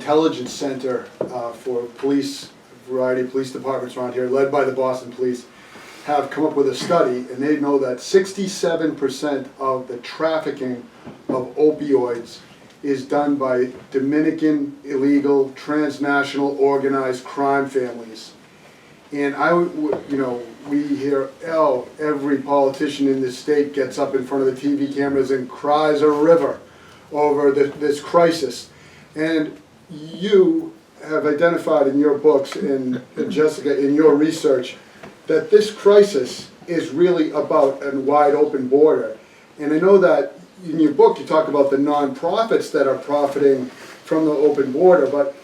intelligence center for police, a variety of police departments around here, led by the Boston Police, have come up with a study, and they know that 67% of the trafficking of opioids is done by Dominican illegal transnational organized crime families. And we hear, every politician in this state gets up in front of the TV cameras and cries a river over this crisis. And you have identified in your books, and Jessica, in your research, that this crisis is really about a wide open border. And I know that in your book you talk about the nonprofits that are profiting from the open border, but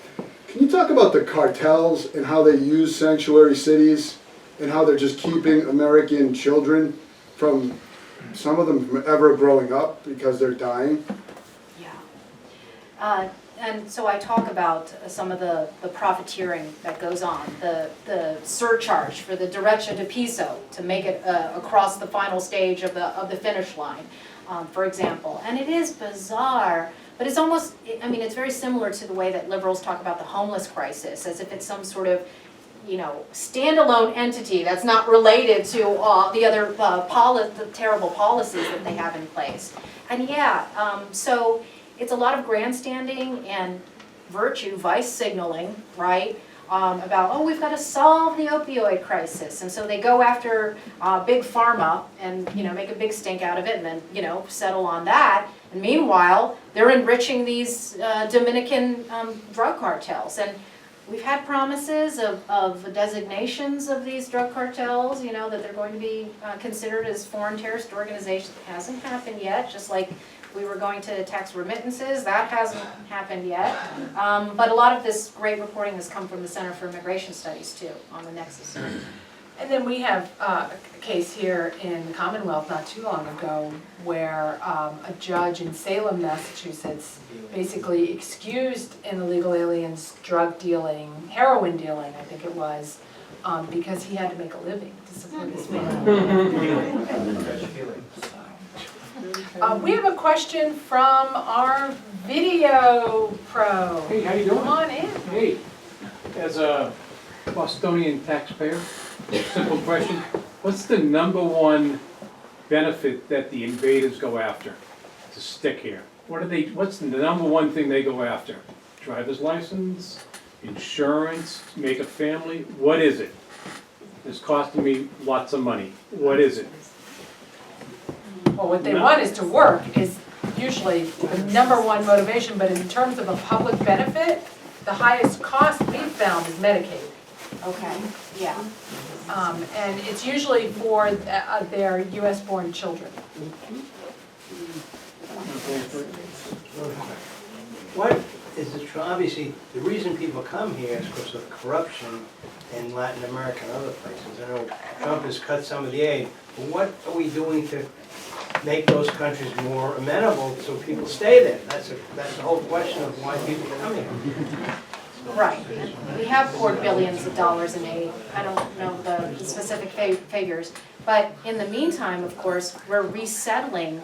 can you talk about the cartels and how they use sanctuary cities and how they're just keeping American children from, some of them, from ever growing up because they're dying? Yeah. And so I talk about some of the profiteering that goes on, the surcharge for the derecho de piso to make it across the final stage of the finish line, for example. And it is bizarre, but it's almost, I mean, it's very similar to the way that liberals talk about the homeless crisis, as if it's some sort of, standalone entity that's not related to the other the terrible policies that they have in place. And so it's a lot of grandstanding and vice signaling, right? About, we've got to solve the opioid crisis. And so they go after big pharma and, make a big stink out of it and then, settle on that. And meanwhile, they're enriching these Dominican drug cartels. And we've had promises of designations of these drug cartels, that they're going to be considered as foreign terrorist organizations. It hasn't happened yet, just like we were going to tax remittances. That hasn't happened yet. But a lot of this great reporting has come from the Center for Immigration Studies, too, on the Nexus. And then we have a case here in the Commonwealth not too long ago where a judge in Salem, Massachusetts, basically excused an illegal alien's drug dealing, heroin dealing, I think it was, because he had to make a living to support his family. We have a question from our video pro. Hey, how you doing? Come on in. Hey, as a Bostonian taxpayer, simple question. What's the #1 benefit that the invaders go after to stick here? What's the #1 thing they go after? Driver's license, insurance, make a family? What is it? It's costing me lots of money. What is it? Well, what they want is to work is usually the #1 motivation, but in terms of a public benefit, the highest cost we've found is Medicaid. Okay, yeah. And it's usually for their US-born children. What is the obviously the reason people come here is because of corruption in Latin America and other places. I know Trump has cut some of the aid, but what are we doing to make those countries more amenable so people stay there? That's the whole question of why people come here. Right. We have poured billions of dollars in aid. I don't know the specific figures. But in the meantime, of course, we're resettling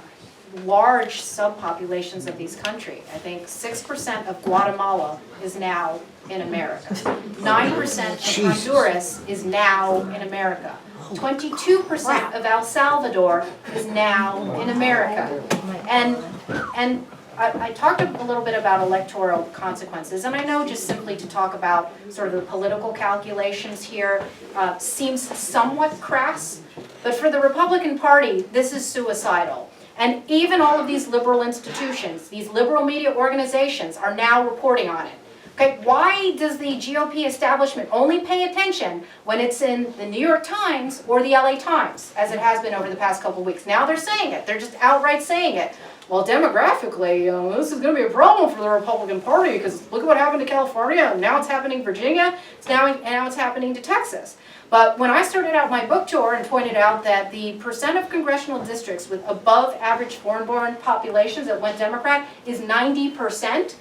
large subpopulations of these countries. I think 6% of Guatemala is now in America. 9% of Honduras is now in America. 22% of El Salvador is now in America. And I talked a little bit about electoral consequences, and I know just simply to talk about sort of the political calculations here seems somewhat crass, but for the Republican Party, this is suicidal. And even all of these liberal institutions, these liberal media organizations are now reporting on it. Okay, why does the GOP establishment only pay attention when it's in the New York Times or the LA Times, as it has been over the past couple of weeks? Now they're saying it. They're just outright saying it. Well, demographically, this is going to be a problem for the Republican Party because look at what happened to California, and now it's happening in Virginia, now it's happening to Texas. But when I started out my book tour and pointed out that the percent of congressional districts with above average foreign-born populations that went Democrat is 90%,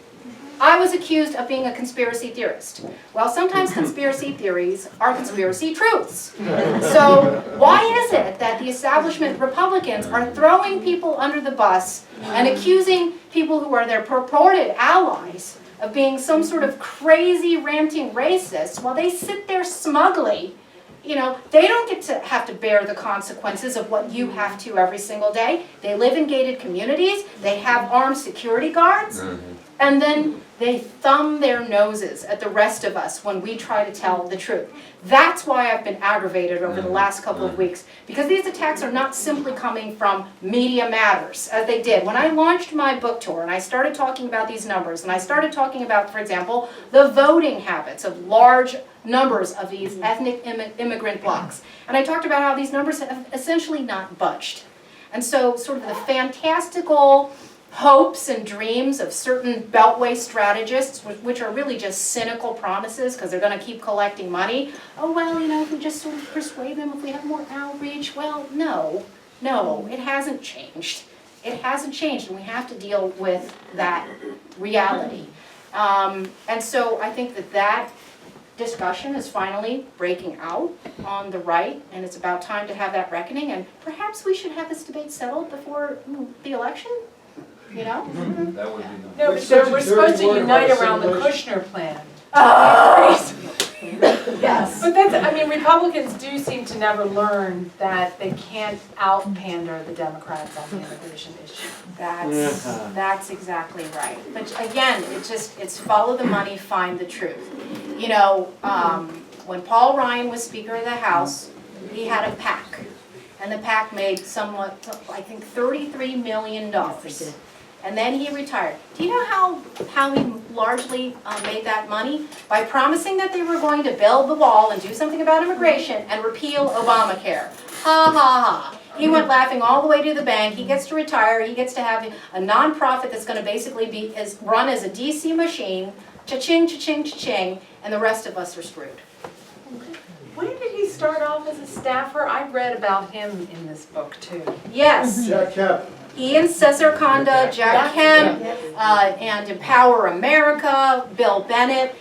I was accused of being a conspiracy theorist. Well, sometimes conspiracy theories are conspiracy truths. So why is it that the establishment Republicans are throwing people under the bus and accusing people who are their purported allies of being some sort of crazy ranting racist while they sit there smugly. You know, they don't get to have to bear the consequences of what you have to every single day. They live in gated communities, they have armed security guards, and then they thumb their noses at the rest of us when we try to tell the truth. That's why I've been aggravated over the last couple of weeks, because these attacks are not simply coming from Media Matters, as they did. When I launched my book tour and I started talking about these numbers, and I started talking about, for example, the voting habits of large numbers of these ethnic immigrant blocks, and I talked about how these numbers have essentially not budged. And so sort of the fantastical hopes and dreams of certain beltway strategists, which are really just cynical promises because they're going to keep collecting money. Oh, well, you know, if we just sort of persuade them, if we have more outreach. Well, no, it hasn't changed. It hasn't changed, and we have to deal with that reality. And so I think that discussion is finally breaking out on the right, and it's about time to have that reckoning, and perhaps we should have this debate settled before the election. You know? That would be nice. No, but Such a we're supposed to dirty word unite about around the assimilation. Kushner plan. Yes. But that's, I mean, Republicans do seem to never learn that they can't out-pander the Democrats on the immigration issue. That's exactly right. But again, it's follow the money, find the truth. You know, when Paul Ryan was Speaker of the House, he had a PAC. And the PAC made somewhat, I think, $33 million. And then he retired. Do you know how he largely made that money? By promising that they were going to build the wall and do something about immigration and repeal Obamacare. Ha ha ha. He went laughing all the way to the bank. He gets to retire. He gets to have a nonprofit that's going to basically be run as a DC machine. Cha-ching, cha-ching, cha-ching. And the rest of us are screwed. When did he start off as a staffer? I read about him in this book too. Yes. Jack Kemp. Ian Caesar-Conda, Jack Kemp, and Empower America, Bill Bennett,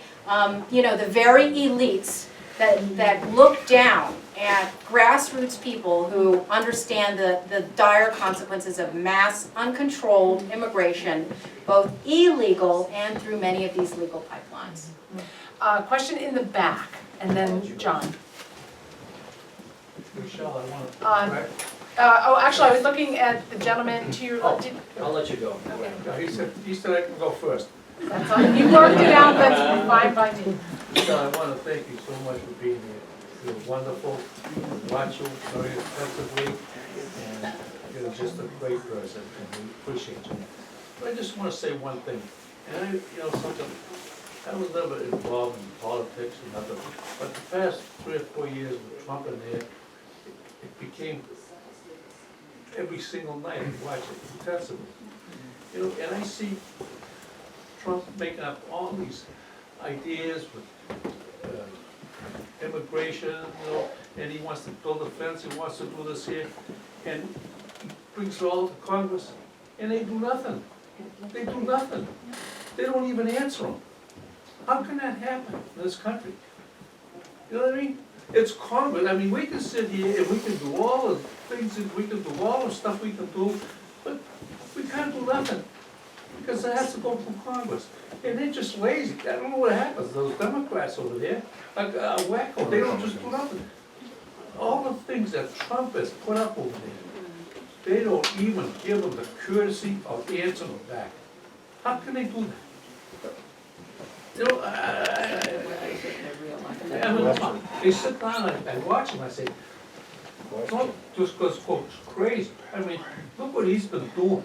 you know, the very elites that look down at grassroots people who understand the dire consequences of mass, uncontrolled immigration, both illegal and through many of these legal pipelines. Question in the back, and then John. Michelle, I want to. Actually, I was looking at the gentleman to your left. I'll let you go. He said I can go first. That's all. You worked it out, that's fine by me. Michelle, I want to thank you so much for being here. You're wonderful, watch you very effectively, and you're just a great person, and we appreciate you. But I just want to say one thing, and something, I was never involved in politics or nothing, but the past 3 or 4 years with Trump in there, it became every single night I watch it intensively. You know, and I see Trump making up all these ideas with immigration, you know, and he wants to build a fence, he wants to do this here, and he brings it all to Congress, and they do nothing. They do nothing. They don't even answer them. How can that happen in this country? You know what I mean? It's Congress. I mean, we can sit here and we can do all the things, that we can do all the stuff we can do, but we can't do nothing because it has to go through Congress. And they're just lazy. I don't know what happens. Those Democrats over there, like wacko, they don't just do nothing. All the things that Trump has put up over there, they don't even give them the courtesy of answering them back. How can they do that? You know, I mean, they sit down and I watch him, I say, Trump just goes crazy. I mean, look what he's been doing.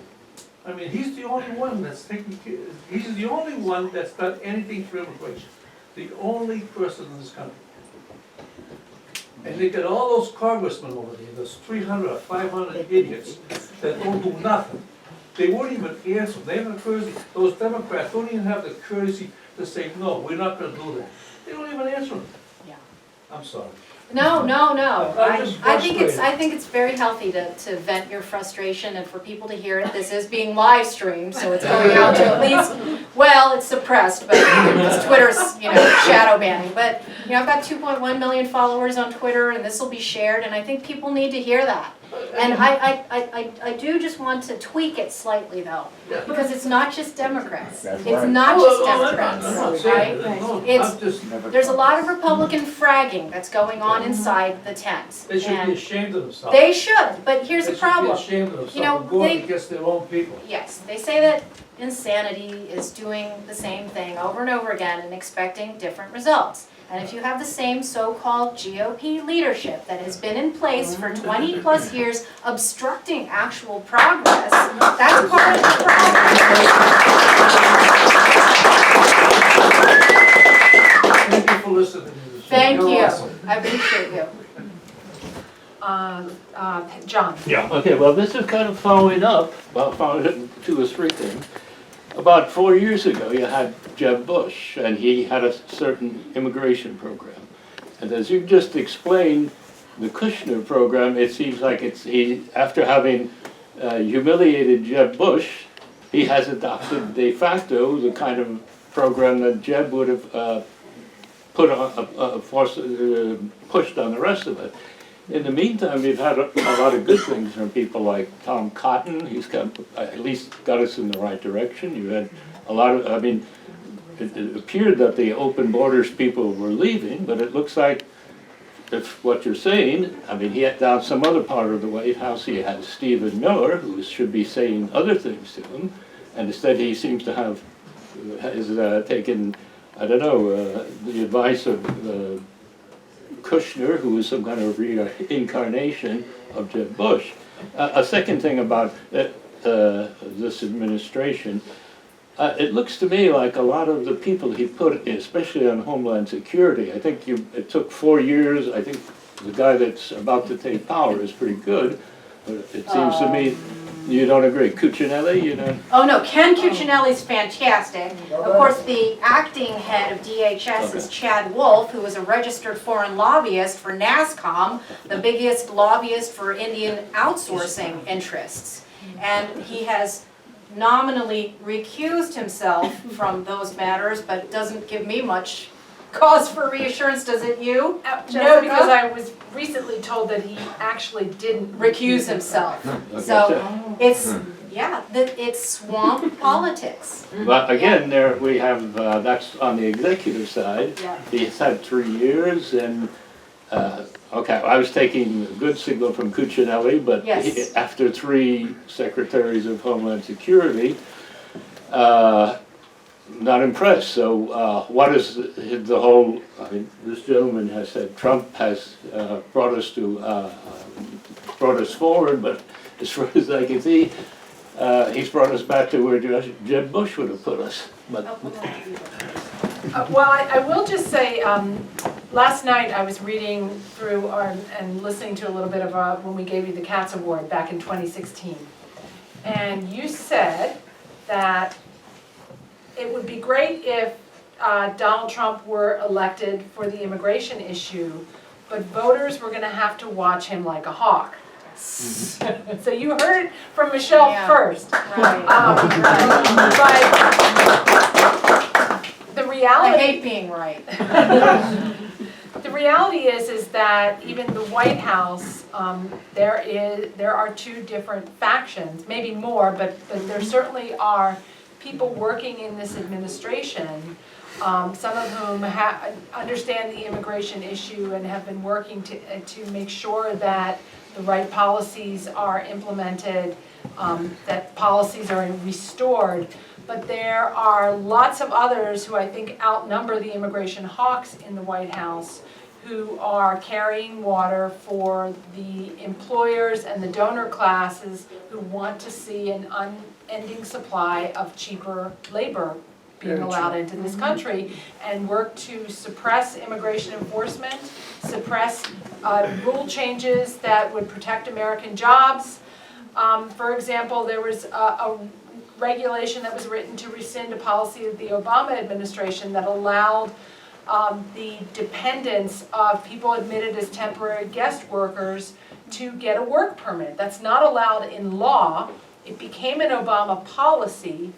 I mean, he's the only one that's taking care, he's the only one that's done anything for immigration. The only person in this country. And they got all those congressmen over there, those 300 or 500 idiots that don't do nothing. They won't even answer. They have the courtesy. Those Democrats don't even have the courtesy to say, no, we're not going to do that. They don't even answer them. Yeah. I'm sorry. No. I'm just I think frustrated. it's very healthy to vent your frustration and for people to hear it. This is being live streamed, so it's going out to at least, well, it's suppressed, but it's Twitter's, shadow banning. But, I've got 2.1 million followers on Twitter, and this will be shared, and I think people need to hear that. And I do just want to tweak it slightly though, because it's not just Democrats. That's It's right. not Oh, just oh, Democrats, I'm not saying right? that. No, It's- I'm just, There's a lot of Republican fragging that's going on inside the tent. they should be And ashamed of themselves. they should, but here's the problem. They should be ashamed of You know, themselves and going they- against their own people. Yes, they say that insanity is doing the same thing over and over again and expecting different results. And if you have the same so-called GOP leadership that has been in place for 20 plus years obstructing actual progress, that's part of the problem. Thank you for listening to this. Thank You're you, awesome. I appreciate you. John? Yeah, okay, well, this is kind of following up, well, following two or three things. About 4 years ago, you had Jeb Bush, and he had a certain immigration program. And as you just explained, the Kushner program, it seems like after having humiliated Jeb Bush, he has adopted de facto the kind of program that Jeb would have pushed on the rest of it. In the meantime, we've had a lot of good things from people like Tom Cotton. He's at least got us in the right direction. You had a lot of, I mean, it appeared that the open borders people were leaving, but it looks like if what you're saying, I mean, he had down some other part of the White House, he had Stephen Miller, who should be saying other things to him, and instead he seems to has taken, I don't know, the advice of Kushner, who was some kind of reincarnation of Jeb Bush. A second thing about this administration, it looks to me like a lot of the people he put, especially on Homeland Security, I think it took 4 years. I think the guy that's about to take power is pretty good, but it seems to me you don't agree. Cuccinelli, you know? Oh, no, Ken Cuccinelli's fantastic. Of course, the acting head of DHS is Chad Wolf, who is a registered foreign lobbyist for NASCOM, the biggest lobbyist for Indian outsourcing interests. And he has nominally recused himself from those matters, but doesn't give me much cause for reassurance, does it you? No, because I was recently told that he actually didn't Recuse himself. So it's, yeah, it's swamp politics. But again, there we have, that's on the executive side. Yeah. He's had 3 years and, okay, I was taking a good signal from Cuccinelli, but Yes. after 3 secretaries of Homeland Security, not impressed. So what is the whole, I mean, this gentleman has said Trump has brought us forward, but as far as I can see, he's brought us back to where Jeb Bush would have put us. But Well, I will just say, last night I was reading through and listening to a little bit of when we gave you the Katz Award back in 2016. And you said that it would be great if Donald Trump were elected for the immigration issue, but voters were gonna have to watch him like a hawk. So you heard it from Michelle Yeah. first. Right. But the I reality. hate being right. The reality is that even the White House, there are 2 different factions, maybe more, but there certainly are people working in this administration, some of whom understand the immigration issue and have been working to make sure that the right policies are implemented, that policies are restored. But there are lots of others who I think outnumber the immigration hawks in the White House, who are carrying water for the employers and the donor classes who want to see an unending supply of cheaper labor being allowed into this country, and work to suppress immigration enforcement, suppress rule changes that would protect American jobs. For example, there was a regulation that was written to rescind a policy of the Obama administration that allowed the dependents of people admitted as temporary guest workers to get a work permit. That's not allowed in law. It became an Obama policy.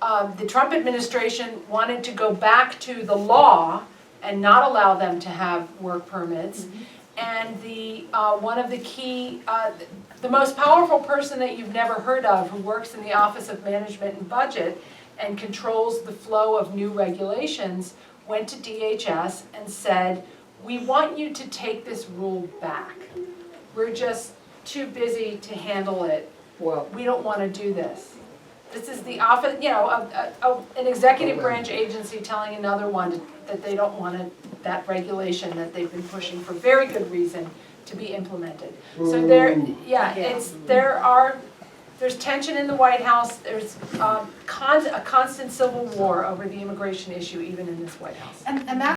The Trump administration wanted to go back to the law and not allow them to have work permits. and one of the key, the most powerful person that you've never heard of, who works in the Office of Management and Budget and controls the flow of new regulations, went to DHS and said, we want you to take this rule back. We're just too busy to handle it. Well, We don't want to do this. This is the office, an executive branch agency telling another one that they don't want that regulation that they've been pushing for very good reason to be implemented. So there's tension in the White House, there's a constant civil war over the immigration issue even in this White House. And that